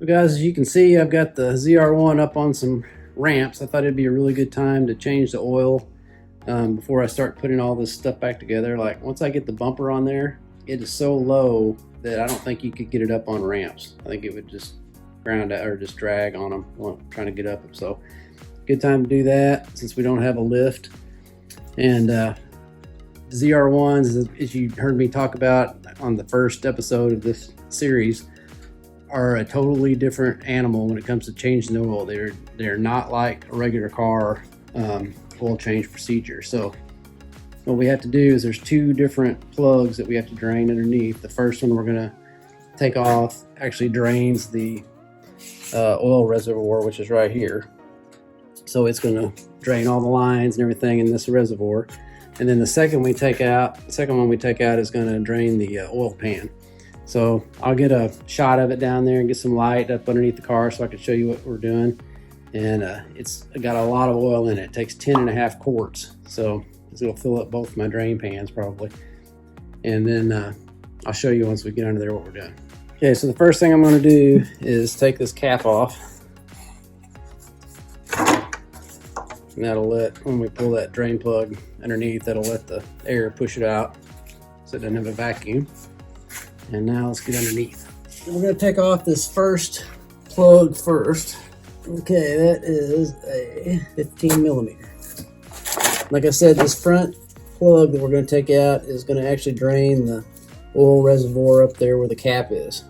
guys, as you can see, I've got the ZR1 up on some ramps. I thought it'd be a really good time to change the oil before I start putting all this stuff back together. Like once I get the bumper on there, it is so low that I don't think you could get it up on ramps. I think it would just ground out or just drag on them trying to get up them. So good time to do that since we don't have a lift. And ZR1s, as you heard me talk about on the first episode of this series, are a totally different animal when it comes to changing the oil. They're not like a regular car oil change procedure. So what we have to do is there's two different plugs that we have to drain underneath. The first one we're gonna take off actually drains the oil reservoir, which is right here. So it's gonna drain all the lines and everything in this reservoir. And then the second one we take out is gonna drain the oil pan. So I'll get a shot of it down there and get some light up underneath the car so I can show you what we're doing. And it's got a lot of oil in it. It takes 10.5 quarts. So it'll fill up both my drain pans probably. And then I'll show you once we get under there what we're doing. Okay, so the first thing I'm gonna do is take this cap off. And that'll let, when we pull that drain plug underneath, that'll let the air push it out so it doesn't have a vacuum. And now let's get underneath. We're gonna take off this first plug first. Okay, that is a 15 millimeter. Like I said, this front plug that we're gonna take out is gonna actually drain the oil reservoir up there where the cap is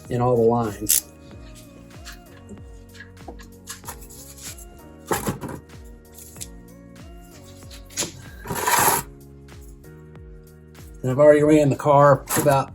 and all the lines. And I've already ran the car for about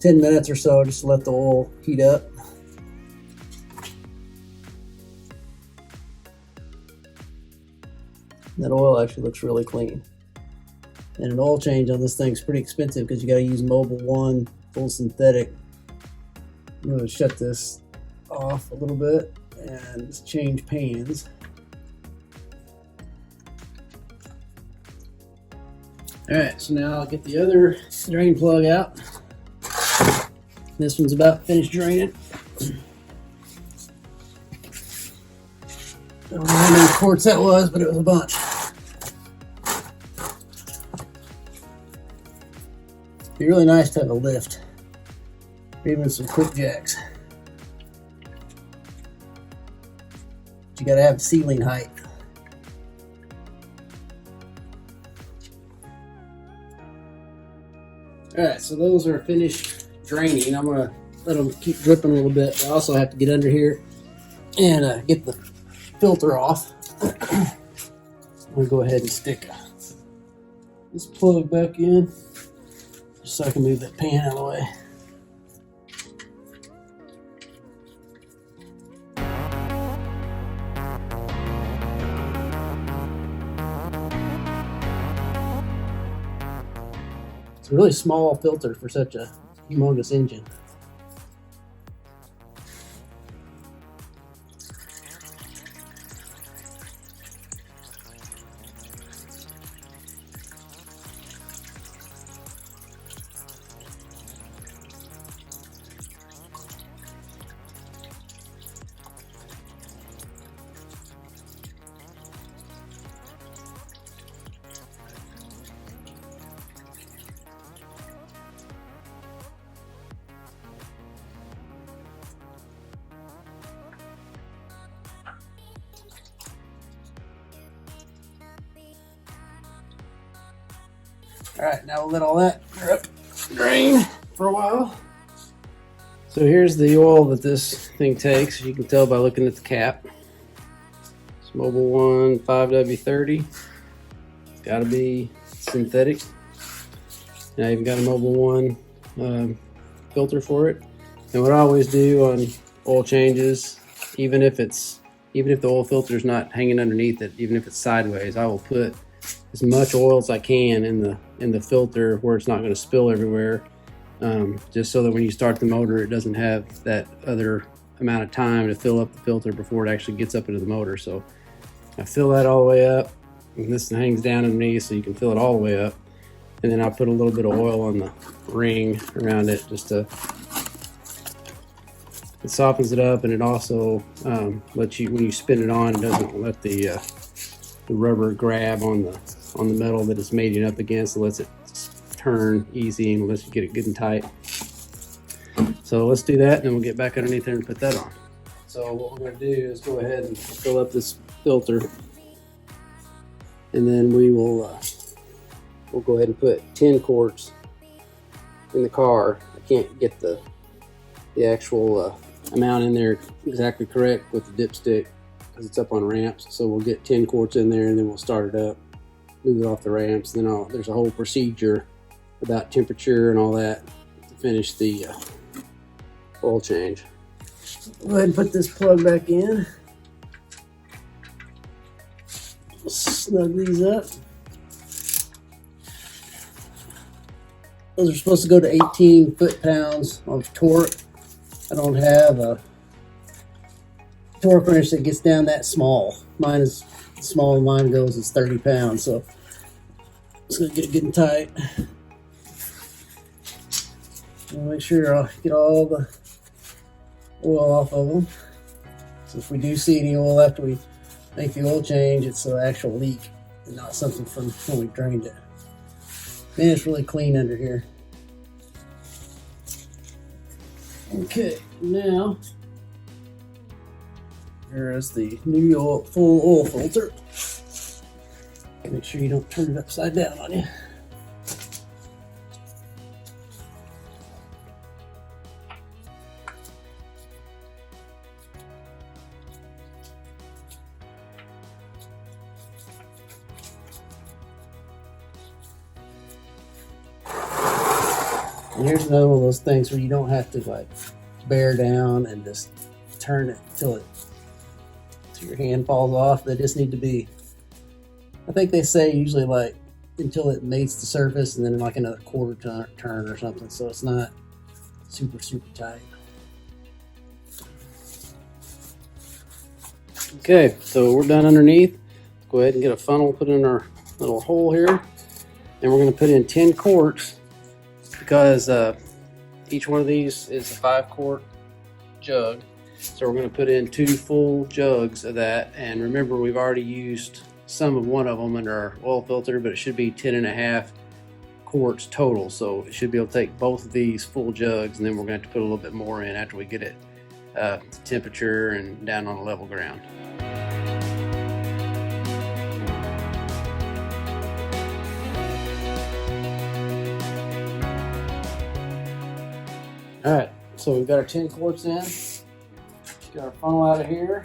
10 minutes or so just to let the oil heat up. That oil actually looks really clean. And an oil change on this thing is pretty expensive because you got to use Mobil 1 full synthetic. I'm going to shut this off a little bit and just change pans. Alright, so now I'll get the other drain plug out. This one's about finished draining. I don't know how many quarts that was, but it was a bunch. It'd be really nice to have a lift, or even some quick jacks. But you gotta have ceiling height. Alright, so those are finished draining. I'm gonna let them keep dripping a little bit. I also have to get under here and get the filter off. I'm gonna go ahead and stick this plug back in just so I can move that pan out of the way. It's a really small filter for such a humongous engine. Alright, now we'll let all that drain for a while. So here's the oil that this thing takes. You can tell by looking at the cap. It's Mobil 1 5W30. It's got to be synthetic. Now you've got a Mobil 1 filter for it. And what I always do on oil changes, even if the oil filter is not hanging underneath it, even if it's sideways, I will put as much oil as I can in the filter where it's not going to spill everywhere, just so that when you start the motor it doesn't have that other amount of time to fill up the filter before it actually gets up into the motor. So I fill that all the way up, and this hangs down underneath so you can fill it all the way up, and then I'll put a little bit of oil on the ring around it just to It softens it up, and it also lets you, when you spin it on, it doesn't let the rubber grab on the metal that it's mating up against. It lets it turn easy and lets you get it good and tight. So let's do that, and then we'll get back underneath there and put that on. So what we're going to do is go ahead and fill up this filter, and then we'll go ahead and put 10 quarts in the car. I can't get the actual amount in there exactly correct with the dipstick because it's up on ramps. So we'll get 10 quarts in there, and then we'll start it up, move it off the ramps. Then there's a whole procedure about temperature and all that to finish the oil change. Go ahead and put this plug back in. Snug these up. Those are supposed to go to 18 foot-pounds of torque. I don't have a torque wrench that gets down that small. Mine is small, mine goes is 30 pounds, so it's gonna get good and tight. I'll make sure I get all the oil off of them. So if we do see any oil after we make the oil change, it's an actual leak and not something from when we drained it. Man, it's really clean under here. Okay, now here is the new full oil filter. Make sure you don't turn it upside down on you. And here's another one of those things where you don't have to like bear down and just turn it till your hand falls off. They just need to be, I think they say usually like until it mates the surface and then like another quarter turn or something. So it's not super tight. Okay, so we're done underneath. Let's go ahead and get a funnel, put in our little hole here. And we're going to put in 10 quarts. Because each one of these is a 5-quart jug, so we're going to put in 2 full jugs of that. And remember, we've already used some of one of them under our oil filter, but it should be 10.5 quarts total. So it should be able to take both of these full jugs, and then we're going to have to put a little bit more in after we get it to temperature and down on a level ground. All right, so we've got our 10 quarts in. Got our funnel out of here.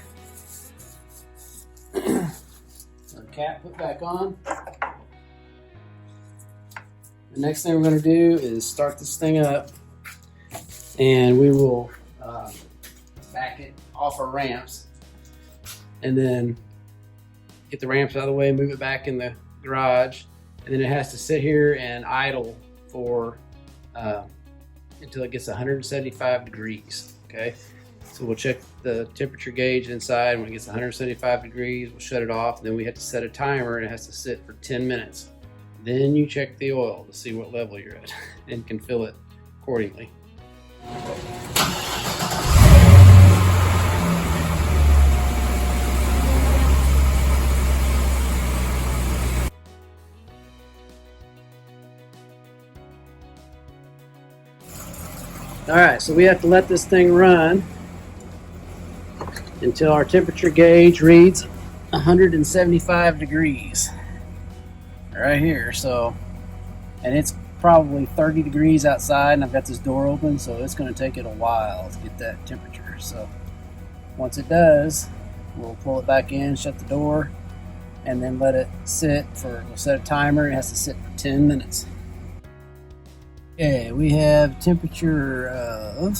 Our cap put back on. The next thing we're going to do is start this thing up, and we will back it off our ramps, and then get the ramps out of the way, move it back in the garage, and then it has to sit here and idle for until it gets 175 degrees. Okay, so we'll check the temperature gauge inside. When it gets 175 degrees, we'll shut it off. And then we have to set a timer, and it has to sit for 10 minutes. Then you check the oil to see what level you're at and can fill it accordingly. All right, so we have to let this thing run until our temperature gauge reads 175 degrees right here. So, and it's probably 30 degrees outside, and I've got this door open, so it's going to take it a while to get that temperature. So once it does, we'll pull it back in, shut the door, and then let it sit for, we'll set a timer. It has to sit for 10 minutes. Okay, we have temperature of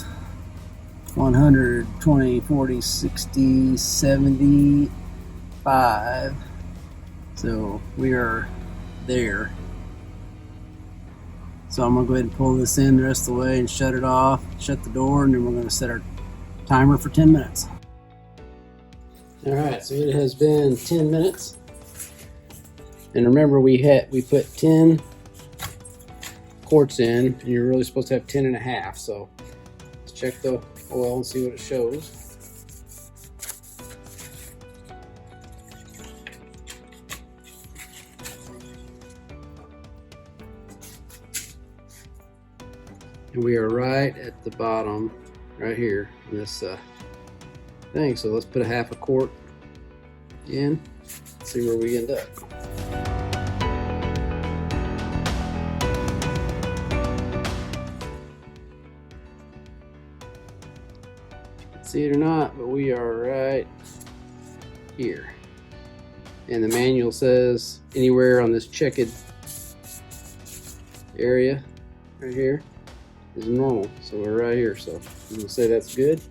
120, 40, 60, 75. So we are there. So I'm going to go ahead and pull this in the rest of the way and shut it off, shut the door, and then we're going to set our timer for 10 minutes. All right, so it has been 10 minutes. And remember, we put 10 quarts in, and you're really supposed to have 10.5. So let's check the oil and see what it shows. And we are right at the bottom, right here in this thing. So let's put a half a quart in, see where we end up. See it or not, but we are right here. And the manual says anywhere on this checked area right here is normal. So we're right here. So I'm gonna say that's good.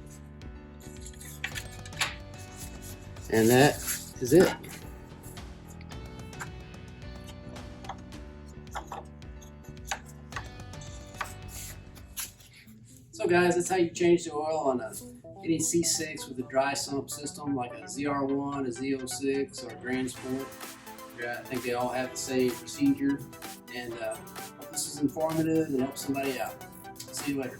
And that is it. So guys, that's how you change the oil on any C6 with a dry sump system like a ZR1, a Z06, or a Grand Sprint. I think they all have the same procedure. And hope this is informative and help somebody out. See you later.